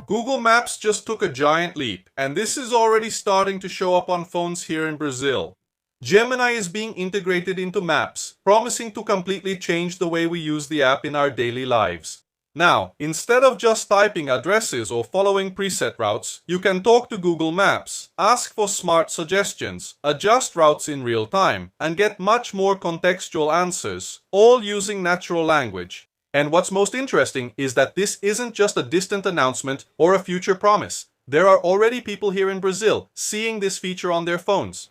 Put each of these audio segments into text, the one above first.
Google Maps just took a giant leap, and this is already starting to show up on phones here in Brazil. Gemini is being integrated into Maps, promising to completely change the way we use the app in our daily lives. Now, instead of just typing addresses or following preset routes, you can talk to Google Maps, ask for smart suggestions, adjust routes in real time, and get much more contextual answers, all using natural language. And what's most interesting is that this isn't just a distant announcement or a future promise. There are already people here in Brazil seeing this feature on their phones.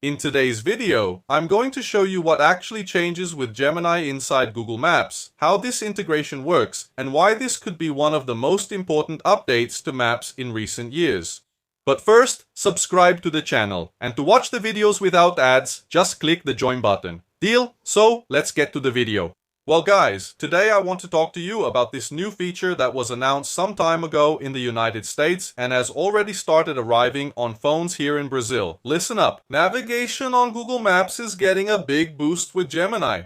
In today's video, I'm going to show you what actually changes with Gemini inside Google Maps, how this integration works, and why this could be one of the most important updates to Maps in recent years. But first, subscribe to the channel, and to watch the videos without ads, just click the join button. Deal? So, let's get to the video. Well guys, today I want to talk to you about this new feature that was announced some time ago in the United States and has already started arriving on phones here in Brazil. Listen up. Navigation on Google Maps is getting a big boost with Gemini.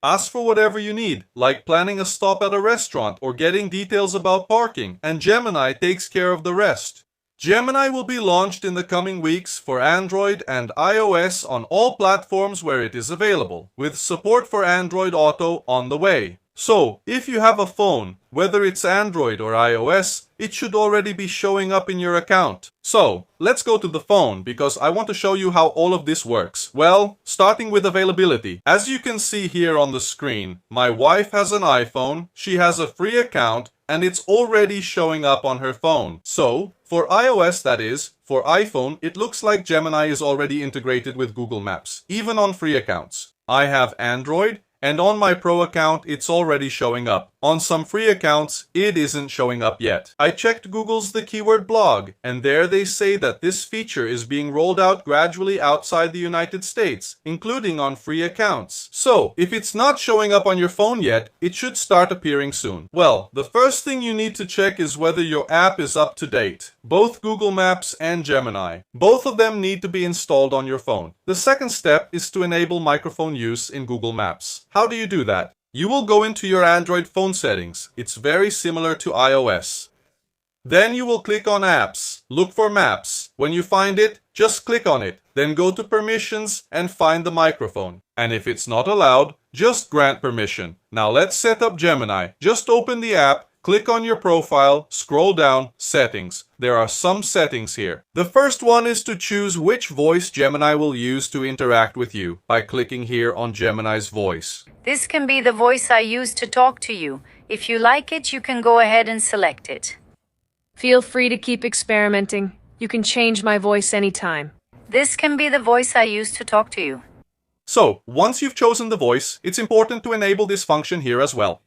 Ask for whatever you need, like planning a stop at a restaurant or getting details about parking, and Gemini takes care of the rest. Gemini will be launched in the coming weeks for Android and iOS on all platforms where it is available, with support for Android Auto on the way. So, if you have a phone, whether it's Android or iOS, it should already be showing up in your account. So, let's go to the phone because I want to show you how all of this works. Well, starting with availability. As you can see here on the screen, my wife has an iPhone, she has a free account, and it's already showing up on her phone. So, for iOS that is, for iPhone, it looks like Gemini is already integrated with Google Maps, even on free accounts. I have Android, and on my Pro account, it's already showing up. On some free accounts, it isn't showing up yet. I checked Google's The Keyword blog, and there they say that this feature is being rolled out gradually outside the United States, including on free accounts. So, if it's not showing up on your phone yet, it should start appearing soon. Well, the first thing you need to check is whether your app is up to date. Both Google Maps and Gemini. Both of them need to be installed on your phone. The second step is to enable microphone use in Google Maps. How do you do that? You will go into your Android phone settings. It's very similar to iOS. Then you will click on Apps. Look for Maps. When you find it, just click on it. Then go to Permissions and find the microphone. And if it's not allowed, just grant permission. Now let's set up Gemini. Just open the app. Click on your profile, scroll down, Settings. There are some settings here. The first one is to choose which voice Gemini will use to interact with you by clicking here on Gemini's voice. This can be the voice I use to talk to you. If you like it, you can go ahead and select it. Feel free to keep experimenting. You can change my voice anytime. This can be the voice I use to talk to you. So, once you've chosen the voice, it's important to enable this function here as well.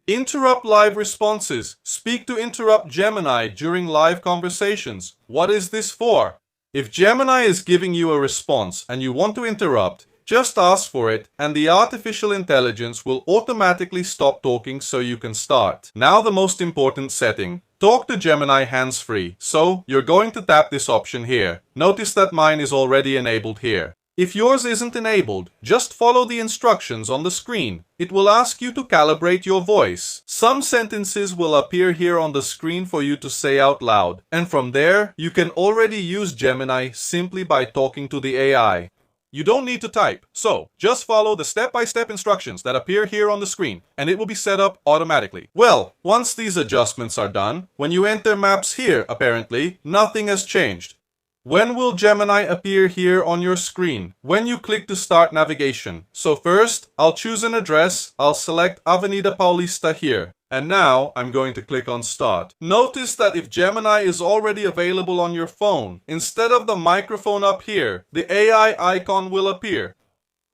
Interrupt live responses. Speak to interrupt Gemini during live conversations. What is this for? If Gemini is giving you a response and you want to interrupt, just ask for it and the artificial intelligence will automatically stop talking so you can start. Now the most important setting. Talk to Gemini hands-free. So, you're going to tap this option here. Notice that mine is already enabled here. If yours isn't enabled, just follow the instructions on the screen. It will ask you to calibrate your voice. Some sentences will appear here on the screen for you to say out loud. And from there, you can already use Gemini simply by talking to the AI. You don't need to type, so just follow the step-by-step instructions that appear here on the screen, and it will be set up automatically. Well, once these adjustments are done, when you enter Maps here, apparently, nothing has changed. When will Gemini appear here on your screen? When you click to start navigation. So first, I'll choose an address. I'll select Avenida Paulista here. And now, I'm going to click on Start. Notice that if Gemini is already available on your phone, instead of the microphone up here, the AI icon will appear.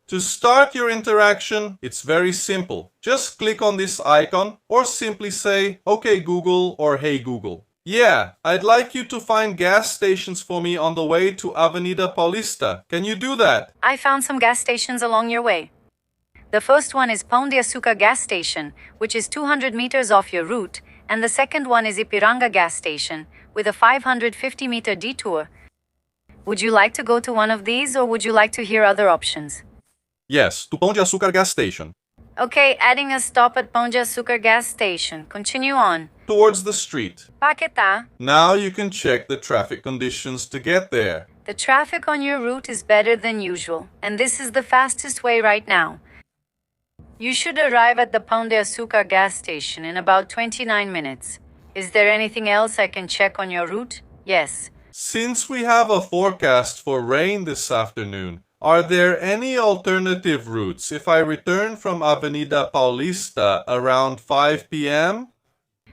To start your interaction, it's very simple. Just click on this icon or simply say, "Okay Google" or "Hey Google." Yeah, I'd like you to find gas stations for me on the way to Avenida Paulista. Can you do that? I found some gas stations along your way. The first one is Pão de Açúcar gas station, which is 200 meters off your route, and the second one is Ipiranga gas station, with a 550-meter detour. Would you like to go to one of these, or would you like to hear other options? Yes, to Pão de Açúcar gas station. Okay, adding a stop at Pão de Açúcar gas station. Continue on. Towards the street. Paquetá. Now you can check the traffic conditions to get there. The traffic on your route is better than usual, and this is the fastest way right now. You should arrive at the Pão de Açúcar gas station in about 29 minutes. Is there anything else I can check on your route? Yes. Since we have a forecast for rain this afternoon, are there any alternative routes if I return from Avenida Paulista around 5 p.m.?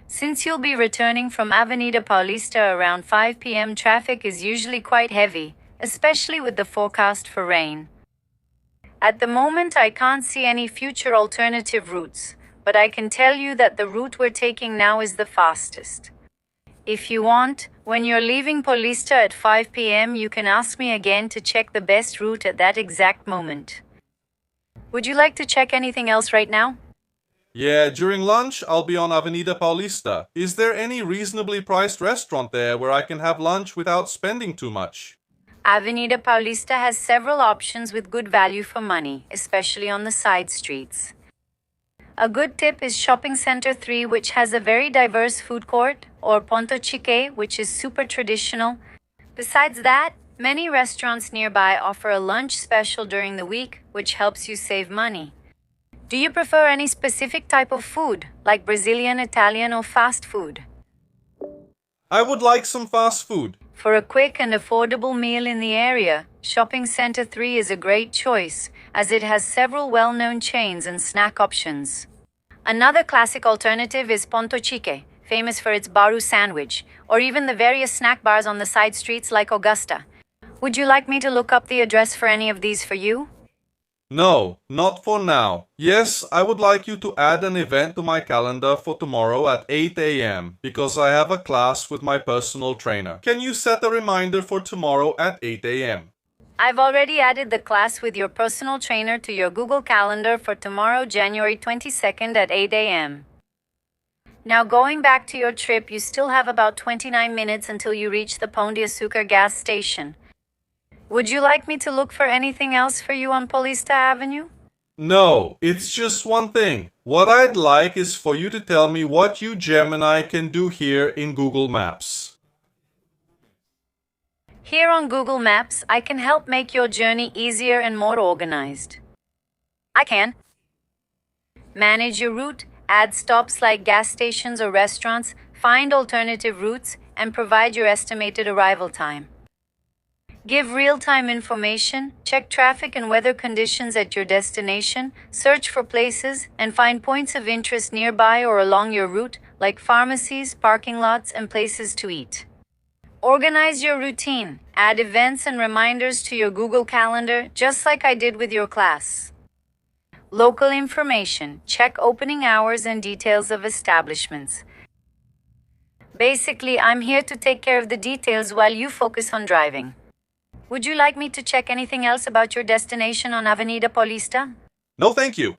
Since you'll be returning from Avenida Paulista around 5 p.m., traffic is usually quite heavy, especially with the forecast for rain. At the moment, I can't see any future alternative routes, but I can tell you that the route we're taking now is the fastest. If you want, when you're leaving Paulista at 5 p.m., you can ask me again to check the best route at that exact moment. Would you like to check anything else right now? Yeah, during lunch, I'll be on Avenida Paulista. Is there any reasonably priced restaurant there where I can have lunch without spending too much? Avenida Paulista has several options with good value for money, especially on the side streets. A good tip is Shopping Center 3, which has a very diverse food court, or Ponto Chique, which is super traditional. Besides that, many restaurants nearby offer a lunch special during the week, which helps you save money. Do you prefer any specific type of food, like Brazilian, Italian, or fast food? I would like some fast food. For a quick and affordable meal in the area, Shopping Center 3 is a great choice, as it has several well-known chains and snack options. Another classic alternative is Ponto Chique, famous for its baru sandwich, or even the various snack bars on the side streets like Augusta. Would you like me to look up the address for any of these for you? No, not for now. Yes, I would like you to add an event to my calendar for tomorrow at 8 a.m. because I have a class with my personal trainer. Can you set a reminder for tomorrow at 8 a.m.? I've already added the class with your personal trainer to your Google Calendar for tomorrow, January 22nd at 8 a.m. Now going back to your trip, you still have about 29 minutes until you reach the Pão de Açúcar gas station. Would you like me to look for anything else for you on Paulista Avenue? No, it's just one thing. What I'd like is for you to tell me what you Gemini can do here in Google Maps. Here on Google Maps, I can help make your journey easier and more organized. I can manage your route, add stops like gas stations or restaurants, find alternative routes, and provide your estimated arrival time. Give real-time information, check traffic and weather conditions at your destination, search for places, and find points of interest nearby or along your route, like pharmacies, parking lots, and places to eat. Organize your routine. Add events and reminders to your Google Calendar, just like I did with your class. Local information. Check opening hours and details of establishments. Basically, I'm here to take care of the details while you focus on driving. Would you like me to check anything else about your destination on Avenida Paulista? No, thank you.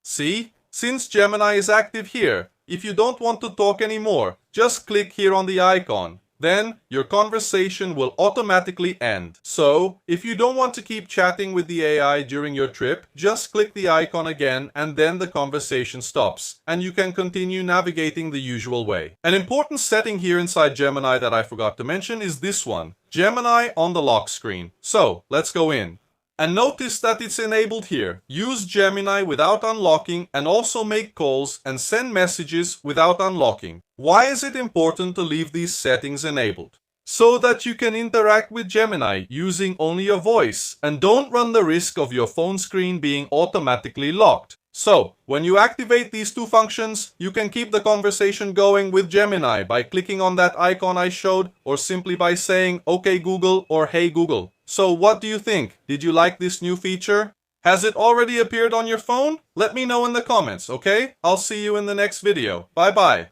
See, since Gemini is active here, if you don't want to talk anymore, just click here on the icon. Then your conversation will automatically end. So, if you don't want to keep chatting with the AI during your trip, just click the icon again and then the conversation stops, and you can continue navigating the usual way. An important setting here inside Gemini that I forgot to mention is this one, Gemini on the lock screen. So, let's go in. And notice that it's enabled here. Use Gemini without unlocking and also make calls and send messages without unlocking. Why is it important to leave these settings enabled? So that you can interact with Gemini using only your voice and don't run the risk of your phone screen being automatically locked. So, when you activate these two functions, you can keep the conversation going with Gemini by clicking on that icon I showed or simply by saying, "Okay Google" or "Hey Google." So what do you think? Did you like this new feature? Has it already appeared on your phone? Let me know in the comments, okay? I'll see you in the next video. Bye bye.